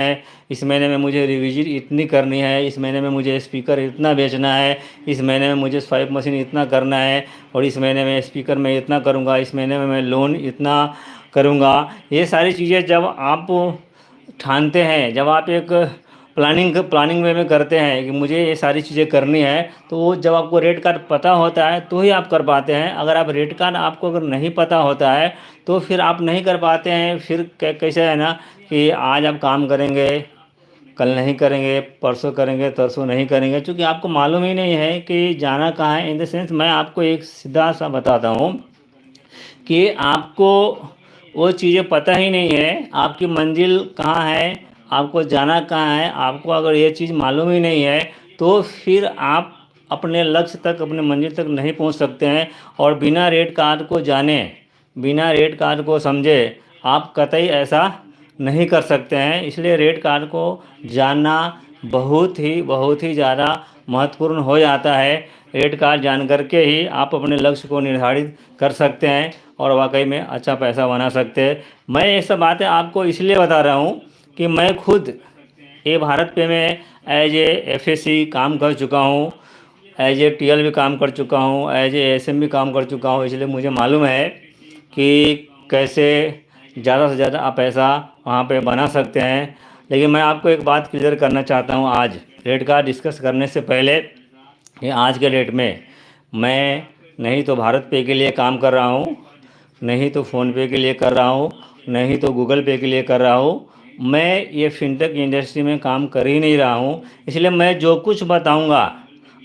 है, इस महीने में मुझे रिविजन इतनी करनी है, इस महीने में मुझे स्पीकर इतना बेचना है, इस महीने में मुझे स्वाइप मशीन इतना करना है, और इस महीने में स्पीकर में इतना करूँगा, इस महीने में मैं लोन इतना करूँगा। ये सारी चीज़ें जब आप ठानते हैं, जब आप एक प्लानिंग वे में करते हैं कि मुझे ये सारी चीज़ें करनी है, तो वो जब आपको रेट कार्ड पता होता है तो ही आप कर पाते हैं। अगर आप रेट कार्ड आपको अगर नहीं पता होता है तो फिर आप नहीं कर पाते हैं। फिर कैसे है ना कि आज आप काम करेंगे, कल नहीं करेंगे, परसों करेंगे, तरसों नहीं करेंगे, क्योंकि आपको मालूम ही नहीं है कि जाना कहाँ है। इन द सेंस मैं आपको एक सीधा सा बताता हूँ कि आपको वो चीज़ें पता ही नहीं है, आपकी मंजिल कहाँ है, आपको जाना कहाँ है। आपको अगर ये चीज़ मालूम ही नहीं है तो फिर आप अपने लक्ष्य तक, अपने मंजिल तक नहीं पहुंच सकते हैं। और बिना रेट कार्ड को जाने, बिना रेट कार्ड को समझे आप कतई ऐसा नहीं कर सकते हैं। इसलिए रेट कार्ड को जानना बहुत ही ज़्यादा महत्वपूर्ण हो जाता है। रेट कार्ड जान करके ही आप अपने लक्ष्य को निर्धारित कर सकते हैं और वाकई में अच्छा पैसा बना सकते हैं। मैं ये सब बातें आपको इसलिए बता रहा हूँ कि मैं खुद ये भारत पे में एज ए एफएससी काम कर चुका हूँ, एज ए टीएल भी काम कर चुका हूँ, एज ए एसएम भी काम कर चुका हूँ। इसलिए मुझे मालूम है कि कैसे ज़्यादा से ज़्यादा आप पैसा वहाँ पे बना सकते हैं। लेकिन मैं आपको एक बात क्लियर करना चाहता हूँ आज रेट का डिस्कस करने से पहले, ये आज के डेट में मैं नहीं तो भारत पे के लिए काम कर रहा हूँ, नहीं तो फ़ोनपे के लिए कर रहा हूँ, नहीं तो गूगल पे के लिए कर रहा हूँ। मैं ये फिनटेक इंडस्ट्री में काम कर ही नहीं रहा हूँ। इसलिए मैं जो कुछ बताऊँगा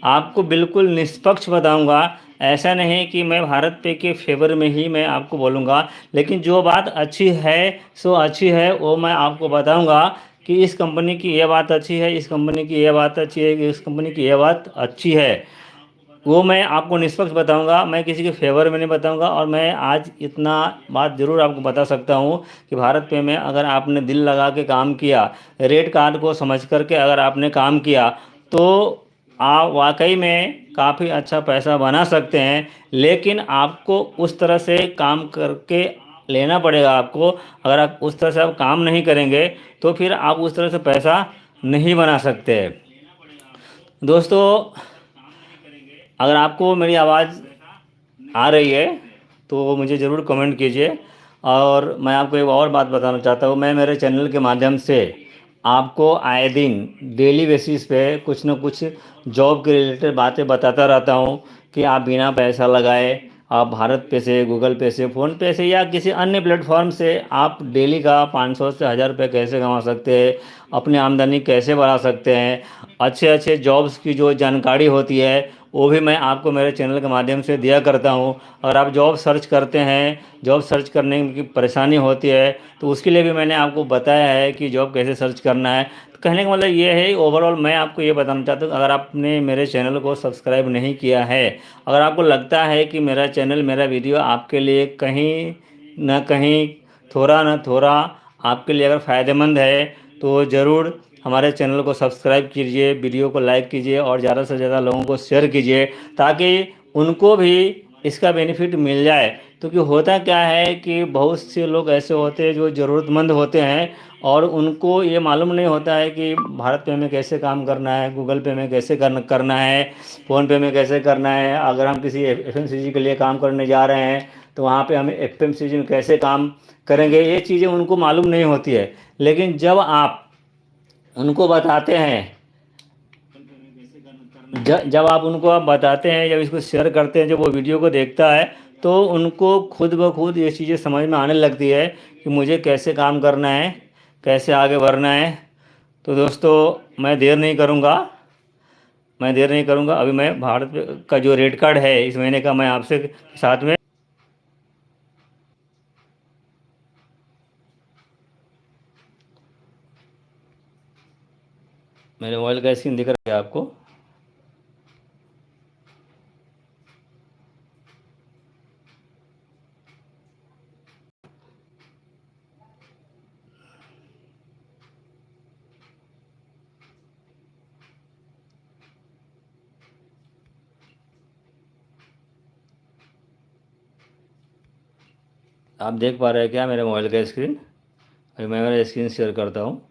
आपको बिल्कुल निष्पक्ष बताऊँगा। ऐसा नहीं कि मैं भारत पे के फेवर में ही मैं आपको बोलूँगा, लेकिन जो बात अच्छी है सो अच्छी है, वो मैं आपको बताऊँगा कि इस कंपनी की ये बात अच्छी है, इस कंपनी की ये बात अच्छी है, कि इस कंपनी की ये बात अच्छी है। वो मैं आपको निष्पक्ष बताऊंगा, मैं किसी के फेवर में नहीं बताऊंगा। और मैं आज इतना बात ज़रूर आपको बता सकता हूं कि भारत पे में अगर आपने दिल लगा के काम किया, रेट कार्ड को समझ करके अगर आपने काम किया, तो आप वाकई में काफ़ी अच्छा पैसा बना सकते हैं। लेकिन आपको उस तरह से काम करके लेना पड़ेगा आपको। अगर आप उस तरह से आप काम नहीं करेंगे तो फिर आप उस तरह से पैसा नहीं बना सकते। दोस्तों, अगर आपको मेरी आवाज़ आ रही है तो मुझे ज़रूर कमेंट कीजिए। और मैं आपको एक और बात बताना चाहता हूँ, मैं मेरे चैनल के माध्यम से आपको आए दिन डेली बेसिस पे कुछ ना कुछ जॉब के रिलेटेड बातें बताता रहता हूँ कि आप बिना पैसा लगाए आप भारत पे से, गूगल पे से, फ़ोन पे से या किसी अन्य प्लेटफॉर्म से आप डेली का 500 से 1000 रुपये कैसे कमा सकते हैं, अपनी आमदनी कैसे बढ़ा सकते हैं। अच्छे अच्छे जॉब्स की जो जानकारी होती है वो भी मैं आपको मेरे चैनल के माध्यम से दिया करता हूँ। अगर आप जॉब सर्च करते हैं, जॉब सर्च करने की परेशानी होती है, तो उसके लिए भी मैंने आपको बताया है कि जॉब कैसे सर्च करना है। तो कहने का मतलब ये है, ओवरऑल मैं आपको ये बताना चाहता हूँ, अगर आपने मेरे चैनल को सब्सक्राइब नहीं किया है, अगर आपको लगता है कि मेरा चैनल, मेरा वीडियो आपके लिए कहीं ना कहीं, थोड़ा ना थोड़ा आपके लिए अगर फ़ायदेमंद है, तो ज़रूर हमारे चैनल को सब्सक्राइब कीजिए, वीडियो को लाइक कीजिए और ज़्यादा से ज़्यादा लोगों को शेयर कीजिए, ताकि उनको भी इसका बेनिफिट मिल जाए। क्योंकि होता क्या है कि बहुत से लोग ऐसे होते हैं जो ज़रूरतमंद होते हैं और उनको ये मालूम नहीं होता है कि भारत पे में कैसे काम करना है, गूगल पे में कैसे करना है, फ़ोन पे में कैसे करना है। अगर हम किसी एफएमसीजी के लिए काम करने जा रहे हैं तो वहाँ पे हमें एफएमसीजी में कैसे काम करेंगे, ये चीज़ें उनको मालूम नहीं होती है। लेकिन जब आप उनको बताते हैं, जब आप उनको आप बताते हैं, जब इसको शेयर करते हैं, जब वो वीडियो को देखता है, तो उनको खुद ब खुद ये चीज़ें समझ में आने लगती है कि मुझे कैसे काम करना है, कैसे आगे बढ़ना है। तो दोस्तों, मैं देर नहीं करूँगा। अभी मैं भारत का जो रेट कार्ड है इस महीने का, मैं आपसे साथ में मेरे मोबाइल का स्क्रीन दिख रहा है आपको। आप देख पा रहे हैं क्या मेरे मोबाइल का स्क्रीन? अभी मैं मेरा स्क्रीन शेयर करता हूँ।